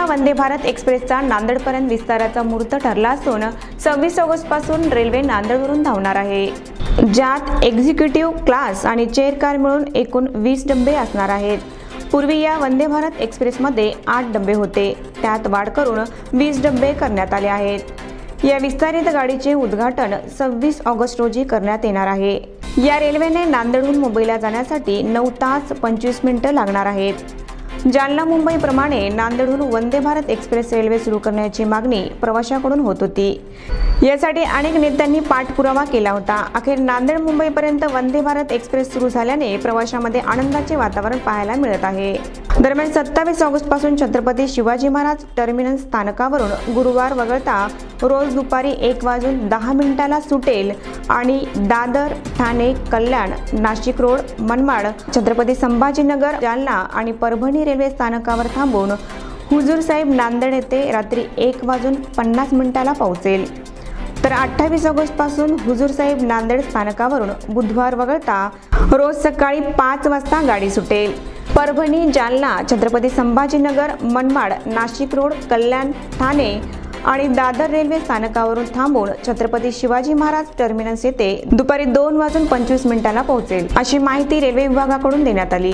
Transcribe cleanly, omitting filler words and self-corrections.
वंदे भारत एक्सप्रेसचा नांदेडपर्यंत विस्ताराचा मुहूर्त ठरला असून 26 ऑगस्टपासून रेल्वे नांदेडवरून धावणार आहे, ज्यात एक्झिक्युटिव्ह क्लास आणि चेअर कार मिळून एकूण 20 डबे असणार आहेत। पूर्वी या वंदे भारत एक्सप्रेसमध्ये 8 डबे होते, त्यात वाढ करून 20 डबे करण्यात आले आहेत। या विस्तारित गाडीचे उद्घाटन 26 ऑगस्ट रोजी करण्यात येणार आहे। या रेल्वेने नांदेडहून मुंबईला जाण्यासाठी 9 तास 25 मिनिटे लागणार आहेत। जालना मुंबई प्रमाणे नांदेडहून वंदे भारत एक्सप्रेस रेल्वे सुरू करण्याची मागणी प्रवाशांकडून होत होती। यासाठी अनेक नेत्यांनी पाठपुरावा केला होता। अखेर नांदेड मुंबईपर्यंत वंदे भारत एक्सप्रेस सुरू झाल्याने प्रवाशांमध्ये आनंदाचे वातावरण पाहायला मिळत आहे। दरम्यान 27 ऑगस्ट पासून छत्रपती शिवाजी महाराज टर्मिनस स्थानकावरून गुरुवार वगळता रोज दुपारी 1:10 सुटेल आणि दादर, ठाणे, कल्याण, नाशिक रोड, मनमाड, छत्रपती संभाजीनगर, जालना आणि परभणी रेल्वे स्थानकावर थांबून हुजूर साहेब नांदेड येथे रात्री 1:50 पोहोचेल। तर 28 ऑगस्ट पासून हुजूर साहेब नांदेड स्थानकावरून बुधवार वगळता रोज सकाळी 5 वाजता गाडी सुटेल। परभणी, जालना, छत्रपती संभाजीनगर, मनमाड, नाशिक रोड, कल्याण, ठाणे आणि दादर रेल्वे स्थानकावरून थांबून छत्रपती शिवाजी महाराज टर्मिनस येथे दुपारी 2:25 पोहोचेल, अशी माहिती रेल्वे विभागाकडून देण्यात आली।